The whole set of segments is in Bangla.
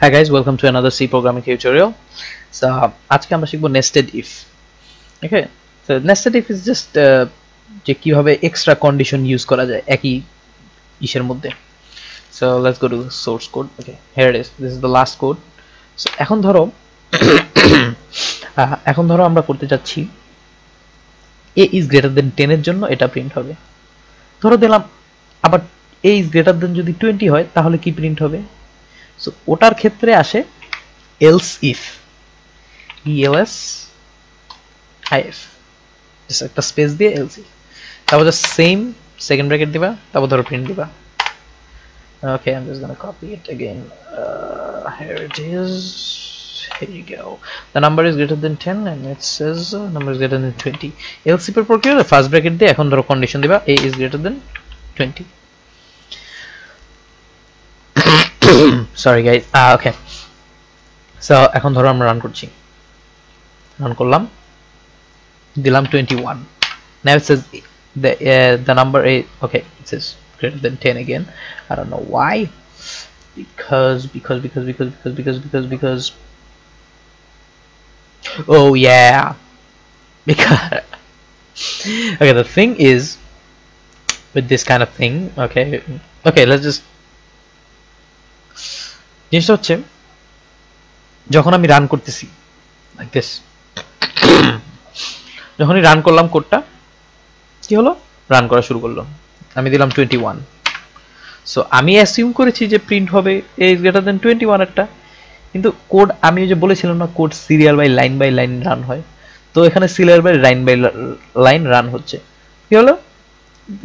Hi guys, welcome to another C programming tutorial. So আজকে আমরা শিখব nested if. Okay, so nested if is just যে কিভাবে extra condition use করা যায় একই ইসের মধ্যে. So let's go to the source code. Okay, here it is. This is the last code. So এখন ধরো আমরা করতে যাচ্ছি a is greater than 10 এর জন্য এটা প্রিন্ট হবে. ধরো দিলাম আবার a is greater than যদি 20 হয় তাহলে কি প্রিন্ট হবে? So ওটার ক্ষেত্রে আসে else if else if just একটা স্পেস দিয়ে else if তারপর just same second bracket দিবা তারপর ধরো প্রিন্ট দিবা. Okay, I'm just gonna copy it again. Here it is. Here you go. The number is greater than 10 and it says number is greater than 20. Else if এর পর কি হবে? ফার্স্ট ব্র্যাকেট দিয়ে এখন ধরো কন্ডিশন দিবা a is greater than 20. Sorry guys. Okay. So এখন ধরো আমরা রান করছি. রান করলাম. দিলাম 21. Now it says the number is okay, it says greater than 10 again. I don't know why. Because oh yeah. Because okay, the thing is with this kind of thing, okay, let's just জিনিসটা হচ্ছে যখন আমি রান করতেছি লাইক দিস যখনই রান করলাম কোডটা কি হলো রান করা শুরু করলো আমি দিলাম 21 সো আমি অ্যাসিউম করেছি যে প্রিন্ট হবে a is greater than 21 একটা কিন্তু কোড আমি যে বলেছিলাম না code serial by line run হয় তো এখানে সিরিয়াল বাই লাইন রান হচ্ছে কি হলো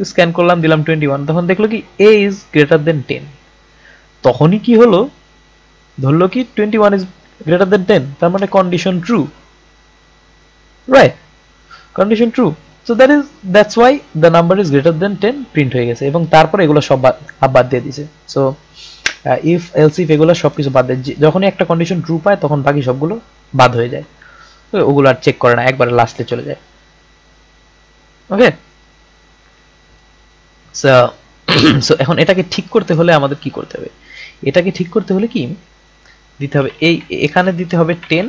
স্ক্যান করলাম দিলাম 21 তখন দেখলো কি a is greater than 10 তখনই কি হলো ধরলো কি 21 is greater than 10 তার মানে condition true right condition true so that's why the number is greater than 10 print হয়ে গেছে এবং তারপর এগুলো সব বাদ দিয়ে দিয়েছে সো if else if এগুলো সবকিছু বাদ দেয় যখনই একটা কন্ডিশন ট্রু পায় তখন বাকি সবগুলো বাদ হয়ে যায় তো ওগুলো আর চেক করে না একবার লাস্টে চলে যায় ওকে সো এখন এটাকে ঠিক করতে হলে আমাদের কি করতে হবে এটাকে ঠিক করতে হলে কি দিতে হবে এই এখানে দিতে হবে 10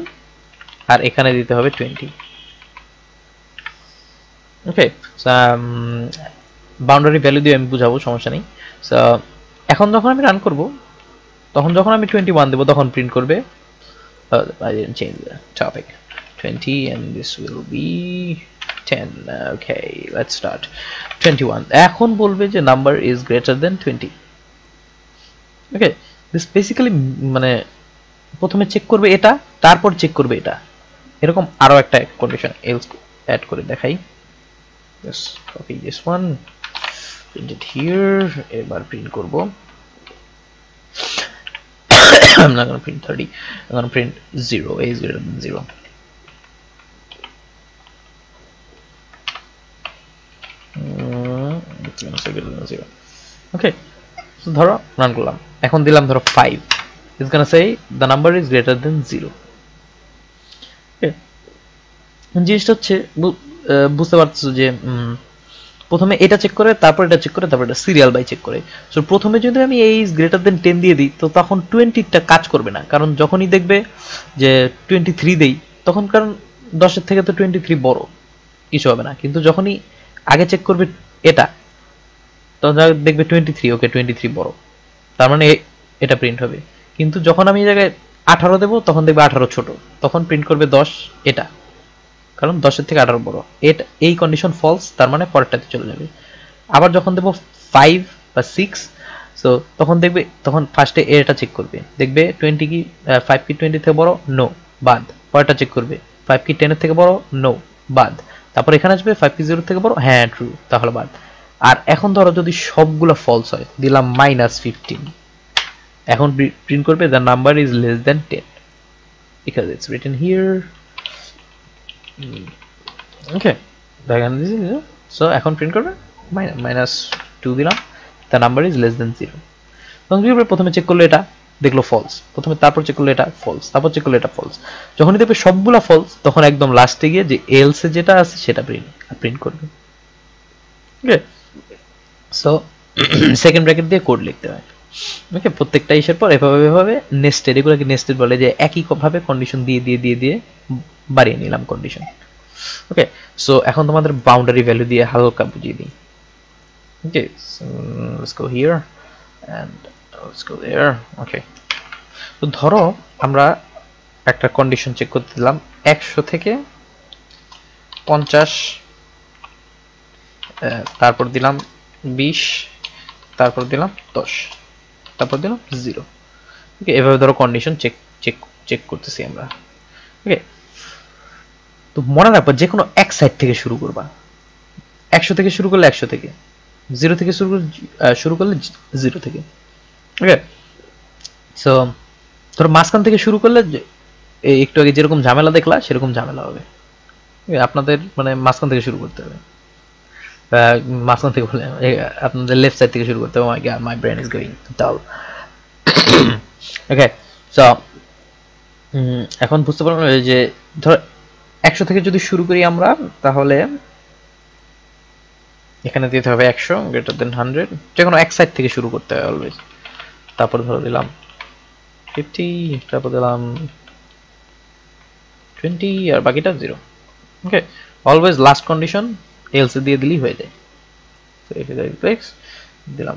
আর এখানে দিতে হবে 20 ওকে বাউন্ডারি ভ্যালু দিয়ে আমি বুঝাবো সমস্যা নেই সো এখন যখন আমি রান করব তখন যখন আমি 21 দেব তখন প্রিন্ট করবে I didn't change the topic 20 and this will be 10 okay let's start 21 এখন বলবে যে number is greater than 20 okay this basically মানে প্রথমে চেক করবে এটা তারপর চেক করবে এটা এরকম আরো একটা কন্ডিশন এলস অ্যাড করে দেখাই just copy this one print it here এবার প্রিন্ট করব I'm not going to print 30 I'm going to print 0 a is greater than 0 it's going to say greater than 0 okay so ধরো রান করলাম এখন দিলাম ধরো 5 it's gonna say the number is greater than 0 okay জিনিসটা হচ্ছে বুঝতে পারছো যে প্রথমে এটা চেক করে তারপর এটা চেক করে তারপর এটা সিরিয়াল বাই চেক করে সো প্রথমে যদি আমি a is greater than 10 দিয়ে দিই তো তখন 20 টা কাজ করবে না কারণ যখনই দেখবে যে 23 দেই তখন কারণ 10 এর থেকে তো 23 বড় কিছু হবে না কিন্তু যখনই আগে চেক করবে এটা তখন দেখবে 23 ওকে 23 বড় তার মানে এটা প্রিন্ট হবে কিন্তু যখন আমি এই জায়গায় 18 দেব তখন দেখবে 18 ছোট তখন প্রিন্ট করবে 10 এটা কারণ 10 এর থেকে 18 বড় এটা এই কন্ডিশন ফলস তার মানে পরেরটাতে চলে যাবে আবার যখন দেব 5 বা 6 সো তখন দেখবে তখন ফার্স্টে এটা চেক করবে দেখবে 20 কি 5 কি 20 থেকে বড় নো বাদ পরেরটা চেক করবে 5 কি 10 এর থেকে বড় নো বাদ তারপর এখানে আসবে 5 কি 0 এর থেকে বড় হ্যাঁ ট্রু তাহলে বাদ আর এখন ধরো যদি সবগুলো ফলস হয় দিলাম -15 এখন প্রিন্ট করবে the number is less than 10 because it's written here okay দেখেন this is so এখন প্রিন্ট করবে -2 দিলাম the number is less than 0 তখন কি করবে প্রথমে চেক করলো এটা দেখলো ফলস প্রথমে তারপর চেক করলো এটা ফলস তারপর চেক করলো এটা ফলস যখনই দেখবে সবগুলা ফলস তখন একদম লাস্টে গিয়ে যে এলস এ যেটা আছে সেটা প্রিন্ট করবে ওকে সো সেকেন্ড ব্র্যাকেট দিয়ে কোড লিখতে হয় ওকে, প্রত্যেকটা ইসের পর এভাবে এভাবে নেস্টেড, এগুলোকে নেস্টেড বলে, যে একই ভাবে কন্ডিশন দিয়ে দিয়ে দিয়ে দিয়ে বাড়িয়ে নিলাম কন্ডিশন। ওকে, সো এখন তোমাদের বাউন্ডারি ভ্যালু দিয়ে হালকা বুঝিয়ে দিই। Okay, let's go here and let's go there. Okay, তো ধরো আমরা একটা কন্ডিশন চেক করতে দিলাম 100 থেকে 50, তারপর দিলাম 20, তারপর দিলাম 10, তারপর দিলাম 0। ওকে, এভাবে ধরো কন্ডিশন চেক চেক চেক করতেছি আমরা। ওকে, তো মনে রাখবা যে কোনো এক সাইড থেকে শুরু করবা। 100 থেকে শুরু করলে 100 থেকে, 0 থেকে শুরু করলে 0 থেকে। ওকে, সো ধরো মাঝখান থেকে শুরু করলে একটু আগে যেরকম ঝামেলা দেখলা সেরকম ঝামেলা হবে। আপনাদের মানে মাঝখান থেকে শুরু করতে হবে, মাঝখান থেকে বলে আপনাদের লেফট সাইড থেকে শুরু করতে হবে। মাই ব্রেন ইজ গোয়িং ডাল। ওকে, সো এখন বুঝতে পারলাম যে ধরো 100 থেকে যদি শুরু করি আমরা, তাহলে এখানে দিতে হবে 100 গ্রেটার দেন 100, যে কোনো এক সাইড থেকে শুরু করতে হবে অলওয়েজ। তারপর ধরো দিলাম 50, তারপর দিলাম 20 আর বাকিটা 0। ওকে, অলওয়েজ লাস্ট কন্ডিশন এলসে দিয়ে দিলেই হয়ে যায়। So if it clicks, দিলাম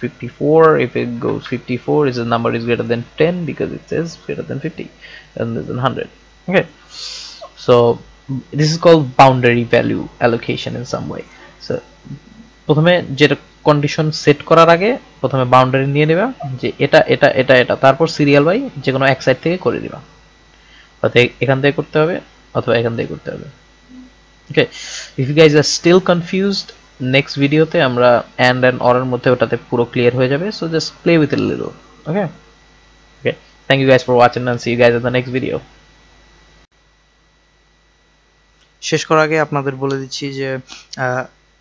54. If it goes 54, is the number is greater than 10 because it says greater than 50 and this is 100. Okay, so this is called boundary value allocation in some way. So প্রথমে যেটা কন্ডিশন সেট করার আগে প্রথমে বাউন্ডারি নিয়ে নেবা, যে এটা এটা এটা এটা, তারপর সিরিয়াল বাই যে কোনো এক সাইড থেকে করে দিবা, অর্থাৎ এখান থেকে করতে হবে অথবা এখান থেকে করতে হবে। Okay, if you guys are still confused, next ভিডিওতে আমরা অ্যান্ড অর এর মধ্যে ওটাতে পুরো ক্লিয়ার হয়ে যাবে। So just play with it little. Okay, okay, thank you guys for watching and see you guys in the next video. শেষ করার আগে আপনাদের বলে দিচ্ছি যে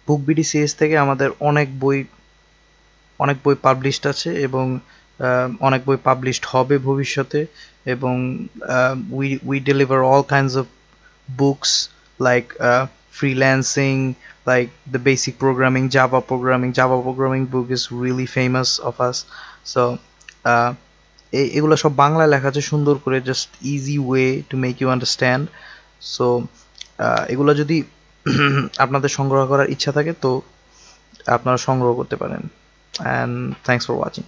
বুক বিডি সিরিজ থেকে আমাদের অনেক বই পাবলিশড আছে এবং অনেক বই পাবলিশড হবে ভবিষ্যতে, এবং we deliver all kinds of books like freelancing, like the basic programming, Java programming book is really famous of us. So এগুলো সব বাংলায় লেখা আছে সুন্দর করে, just easy way to make you understand. So এগুলো যদি আপনাদের সংগ্রহ করার ইচ্ছা থাকে তো আপনারা সংগ্রহ করতে পারেন। And thanks for watching.